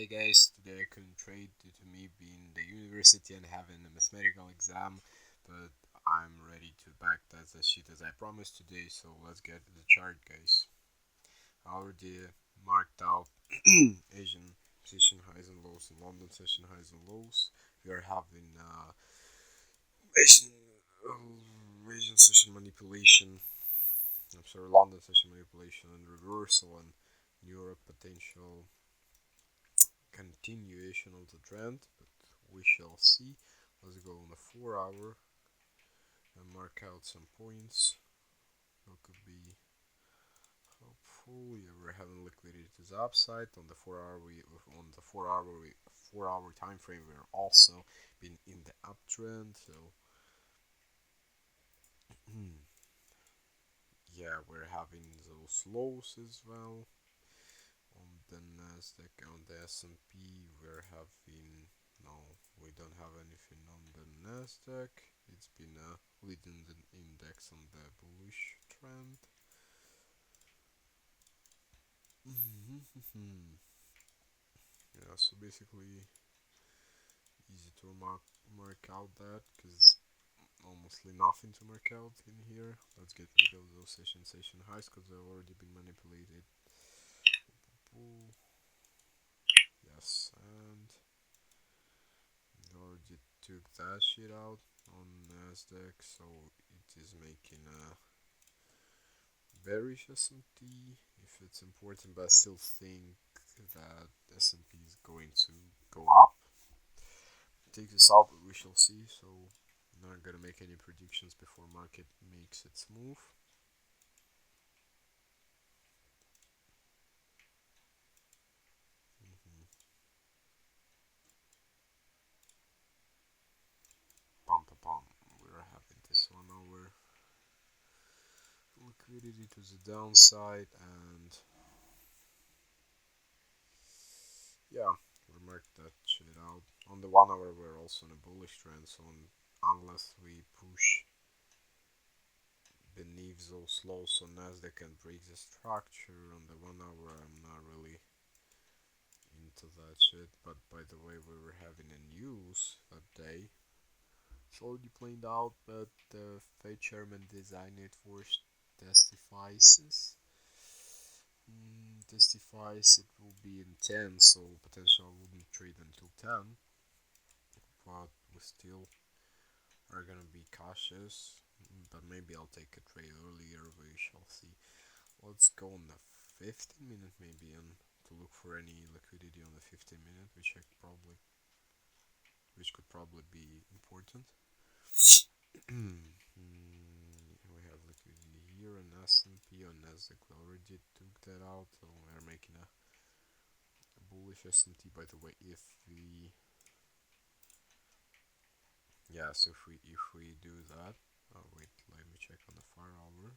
Hey guys, today I couldn't trade due to me being in the university and having a mathematical exam, but I'm ready to backtest as shit as I promised today, so let's get to the chart, guys. I already marked out Asian session highs and lows and London session highs and lows. We are having Asian Asian session manipulation. I'm sorry, London session manipulation and reversal, and Europe potential continuation of the trend, but we shall see. Let's go on the 4 hour and mark out some points. That could be helpful. Yeah, we're having liquidity to the upside. On the 4 hour, on the 4 hour time frame, we're also been in the uptrend. So yeah, we're having those lows as well. On the Nasdaq, on the S&P, we're having no, we don't have anything on the Nasdaq. It's been leading the index on the bullish trend. Yeah, so basically easy to mark out that because almost nothing to mark out in here. Let's get rid of those session highs because they've already been manipulated. Yes, and already took that shit out on Nasdaq, so it is making a bearish S&P if it's important, but I still think that S&P is going to go up. Take this out, but we shall see. So I'm not gonna make any predictions before market makes its move. Pam pam pam. We're having this 1 hour liquidity to the downside, and yeah, we marked that shit out. On the 1 hour, we're also in a bullish trend, so unless we push beneath those lows on Nasdaq and break the structure on the 1 hour, I'm not really into that shit. But by the way, we were having a news that day. It's already played out, but the Fed chairman designed it for testifies. Testifies it will be in 10, so potentially I wouldn't trade until 10. But we still are gonna be cautious. But maybe I'll take a trade earlier. We shall see. Let's go on the 15-minute maybe and to look for any liquidity on the 15-minute, which could probably be important. We have liquidity here on S&P, on Nasdaq we already took that out, so we're making a bullish S&P. By the way, if we so if we do that, wait, let me check on the 4 hour,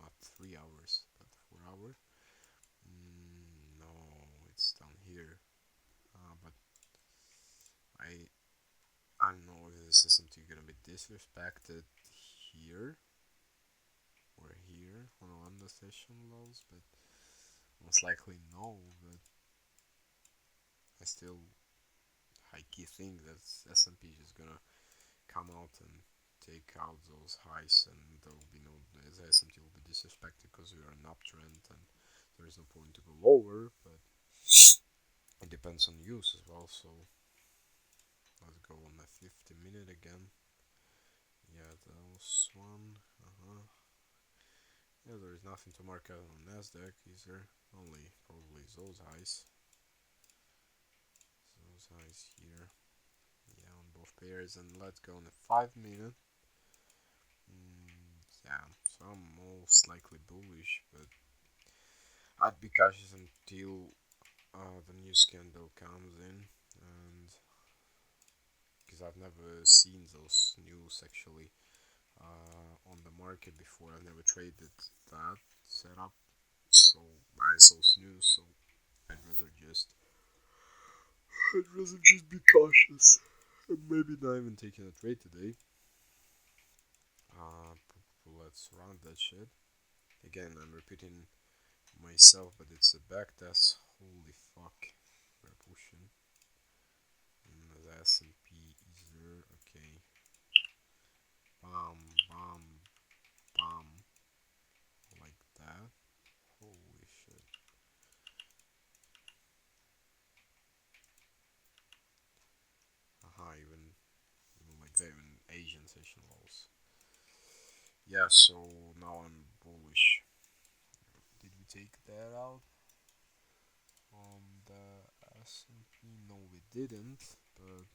not 3 hours, but 4 hour. No, it's down here. But I don't know if this isn't gonna be disrespected here or here on the session lows, but most likely no. But I still high key think that S&P is gonna come out and take out those highs, and there will be no, the S&P will be disrespected because we are an uptrend and there is no point to go lower. But it depends on use as well. So let's go on the 50-minute again. Yeah, that was one. Yeah, there is nothing to mark out on Nasdaq either. Only probably those highs. Those highs here. Yeah, on both pairs. And let's go on the 5-minute. Yeah, so I'm most likely bullish, but I'd be cautious until the new scandal comes in, and because I've never seen those news actually on the market before. I've never traded that setup, so I saw news. So I'd rather just be cautious and maybe not even taking a trade today. Let's run that shit again. I'm repeating myself, but it's a back test. Holy fuck, we're pushing. even Asian session lows. Yeah, so now I'm bullish. Did we take that out on the S&P? No, we didn't. But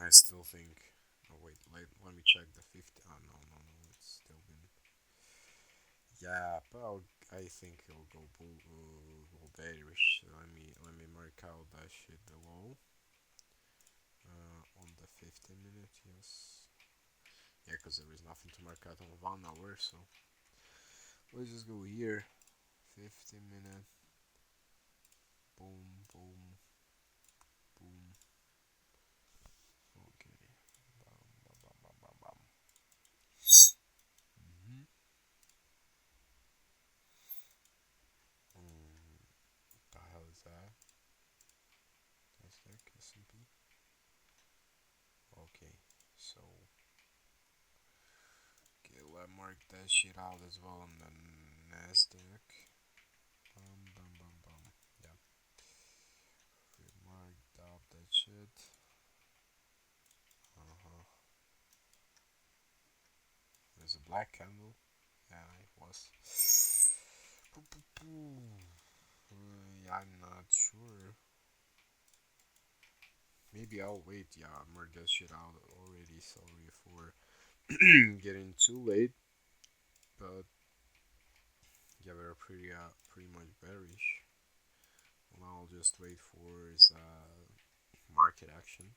I still think. Oh wait, let me check the 50. Oh no, it's still been. Yeah, but I think it'll go bearish. Let me mark out that shit below. On the 50-minute, yes. Yeah, because there is nothing to mark out on 1 hour, so let's just go here. 50-minute. Boom, boom, boom. Okay. Bam, bam, bam, bam, bam, bam. Mm-hmm. The hell is that? Nasdaq, S&P. Okay, so okay, let mark that shit out as well on the Nasdaq. Bam, bam, bam, bam. Yeah, we marked up that shit. Uh-huh. There's a black candle. Yeah, it was. I'm not sure. Maybe I'll wait. Yeah, I marked that shit out already. Sorry for getting too late, but yeah, we're pretty much bearish. Now I'll just wait for his market action.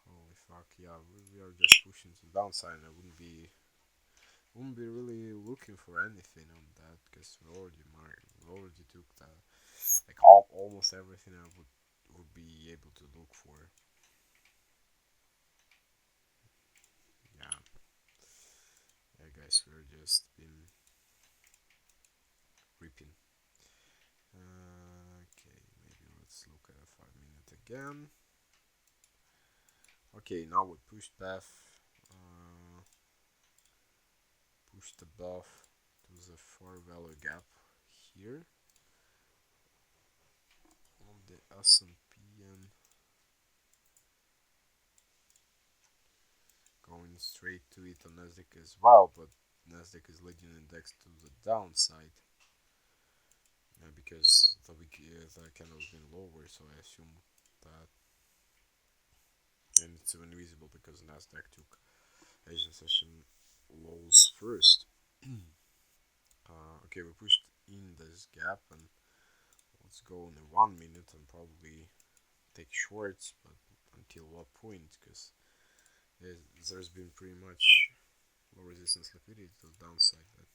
Holy fuck! Yeah, we are just pushing to the downside. I wouldn't be really looking for anything on that because we already took the like almost everything I would be able to look for. Yeah, yeah, guys, we're just been reaping. Okay, maybe let's look at a 5 minute again. Okay, now we push path. Push the buff to the far value gap here on the S&P and going straight to it on Nasdaq as well, but Nasdaq is leading index to the downside because the candle has been lower, so I assume that, and it's even visible because Nasdaq took Asian session lows first. Okay, we pushed in this gap and let's go in 1 minute and probably take shorts, but until what point? Because there's been pretty much low resistance liquidity to the downside. But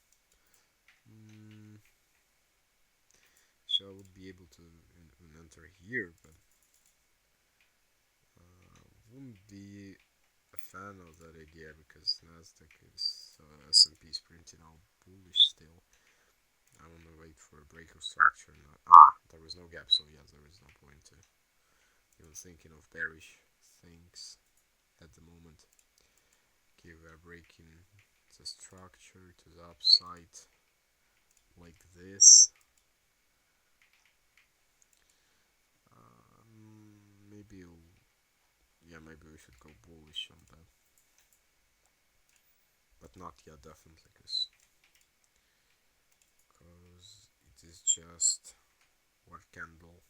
so I would be able to enter here, but wouldn't be a fan of that idea because Nasdaq is S&P is printing out bullish still. I want to wait for a break of structure. There was no gap, so yeah, there is no point to even thinking of bearish things at the moment. Okay, we are breaking the structure to the upside like this. Maybe maybe we should go bullish on that, but not yet definitely because it is just one candle.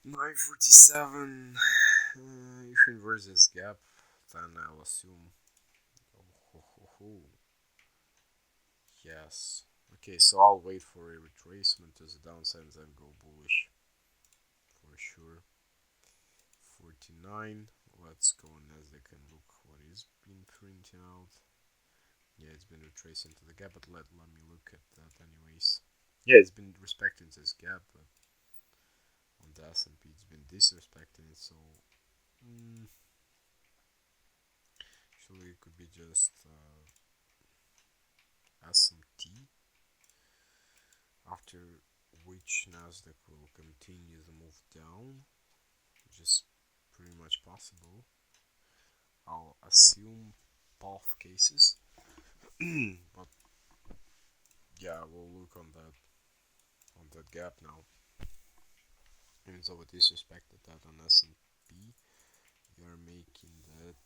947. If it inverts this gap, then I'll assume. Yes. Okay, so I'll wait for a retracement to the downside and then go bullish for sure. 49. Let's go on Nasdaq and look what is been printing out. Yeah, it's been retracing to the gap, but let me look at that anyways. Yeah, it's been respecting this gap, but on the S&P it's been disrespecting it, so actually it could be just S&T, after which Nasdaq will continue the move down, which is pretty much possible. I'll assume both cases, but yeah, we'll look on that gap now. Even though we disrespected that on S&P, we are making that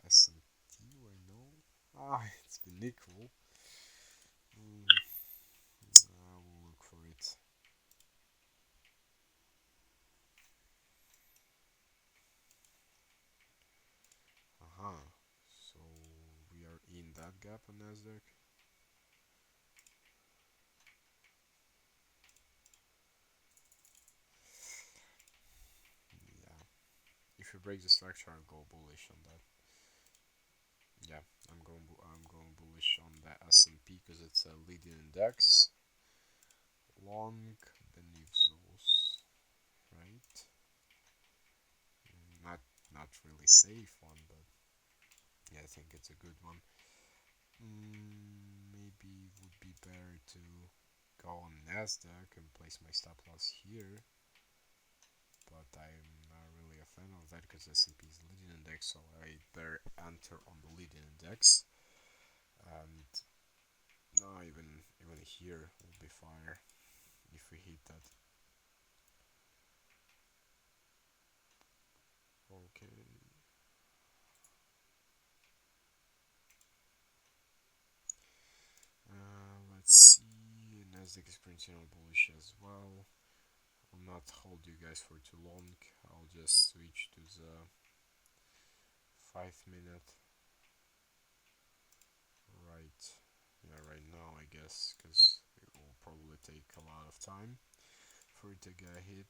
S&T right now. It's been equal. I will look for it. So we are in that gap on Nasdaq. Yeah. If you break the structure, I'll go bullish on that. Yeah, I'm going bullish on the S&P because it's a leading index. Long beneath those, right? Not really safe one, but yeah, I think it's a good one. Maybe it would be better to go on Nasdaq and place my stop loss here, but I'm not really a fan of that because S&P is leading index, so I better enter on the leading index. And no, even here will be fire if we hit that. Okay. Let's see. Nasdaq is printing on bullish as well. I'll not hold you guys for too long. I'll just switch to the 5 minute. Right. Yeah, right now I guess, because it will probably take a lot of time for it to get hit.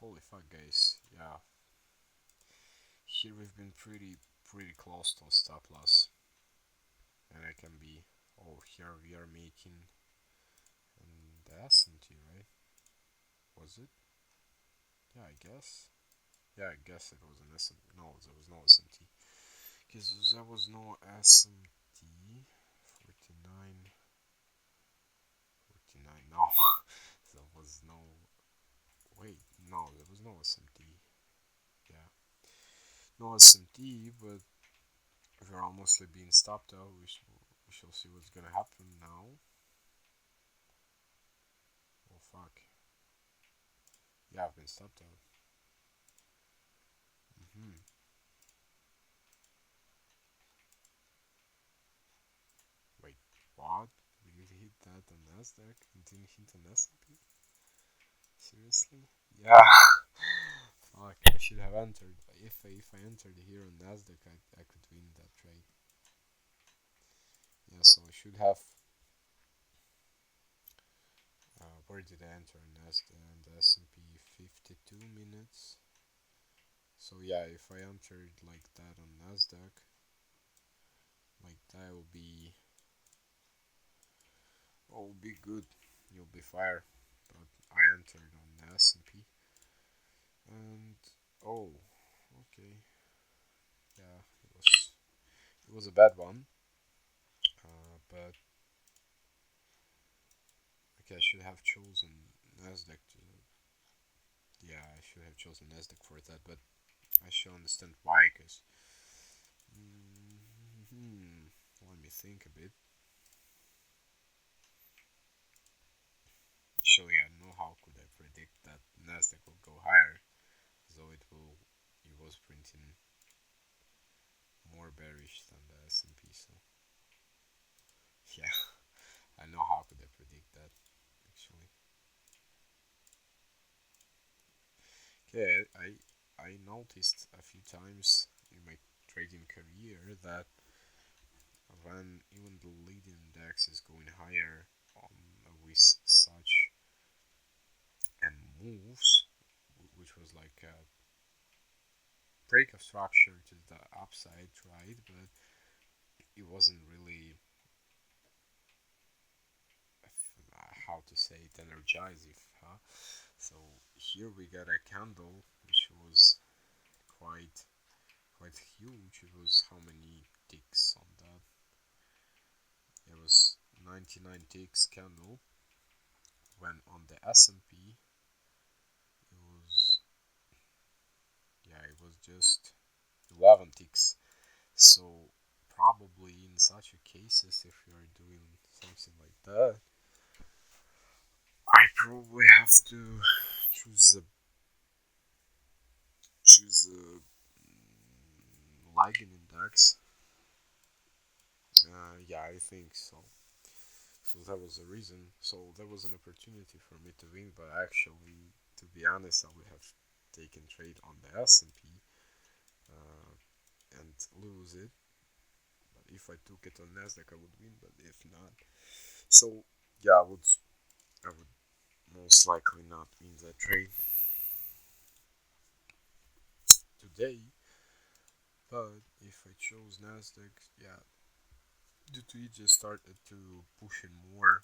Holy fuck, guys. Yeah. Here we've been pretty close to stop loss. And I can be. Oh, here we are making the S&T, right? Was it? Yeah, I guess. Yeah, I guess it was an S&T. No, there was no S&T. Because there was no S&T. 49. 49. No. There was no. Wait, no, there was no S&T. Yeah. No S&T, but we're almost being stopped out. We shall see what's gonna happen now. Oh, fuck. Yeah, I've been stopped out. Wait, what? We hit that on Nasdaq and didn't hit on S&P? Seriously? Yeah. Fuck, I should have entered. If I entered here on Nasdaq, I could win that trade. Yeah, so I should have. Where did I enter Nasdaq and S&P? 52 minutes. So yeah, if I entered like that on Nasdaq, like that will be good. You'll be fire. But I entered on S&P, and oh, okay, yeah, it was a bad one. But okay, I should have chosen Nasdaq to. Yeah, I should have chosen Nasdaq for that, but I should understand why, cause. Let me think a bit. So yeah, no, how could I predict that Nasdaq will go higher? Though it was printing more bearish than the S&P. So yeah, I know how could I predict that actually. Okay, I noticed a few times in my trading career that when even the leading index is going higher with such and moves, which was like a break of structure to the upside, right? But it wasn't really how to say it energizing, huh? So here we got a candle which was quite quite huge. It was how many ticks on that? It was 99 ticks candle. When on the S&P it was was just 11 ticks. So probably in such a cases, if you are doing something like that, I probably have to choose a lagging index. Yeah, I think so. So that was the reason. So there was an opportunity for me to win, but actually, to be honest, I would have taken trade on the S&P and lose it. But if I took it on Nasdaq, I would win. But if not, so yeah, I would most likely not win that trade today. But if I chose Nasdaq, yeah, due to it just started to push in more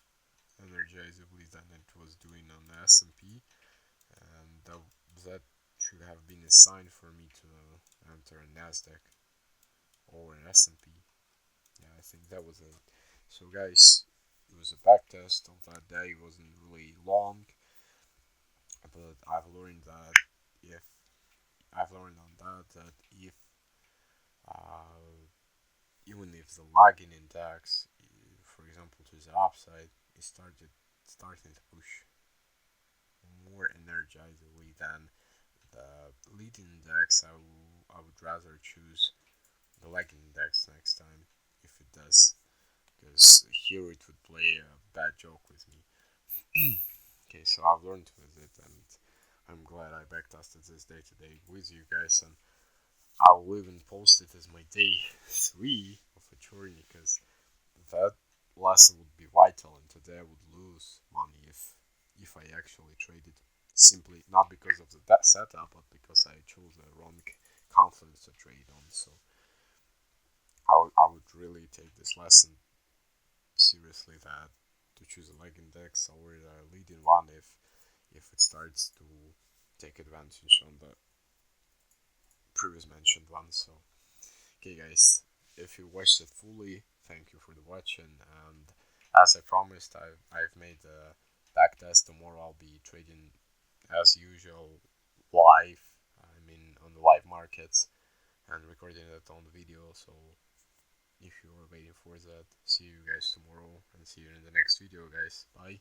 energizably than it was doing on the S&P, and that should have been a sign for me to enter a Nasdaq or an S&P. Yeah, I think that was it. So guys, it was a back test of that day. It wasn't really long, but if I've learned on that if uh, even if the lagging index, for example, to the upside, is starting to push more energizingly than the leading index, I would rather choose the lagging index next time if it does, because here it would play a bad joke with me. Okay, so I've learned with it, and I'm glad I backtested this day today with you guys, and I will even post it as my day 3 of a journey, because that lesson would be vital, and today I would lose money if I actually traded. Simply not because of that setup, but because I chose the wrong confluence to trade on. So I would really take this lesson seriously, that to choose a leg index over the leading one if it starts to take advantage on the previous mentioned one. So okay guys, if you watched it fully, thank you for the watching, and as I promised, I've made a back test. Tomorrow I'll be trading as usual live, I mean on the live markets, and recording it on the video. So if you are waiting for that, see you guys tomorrow, and see you in the next video guys. Bye.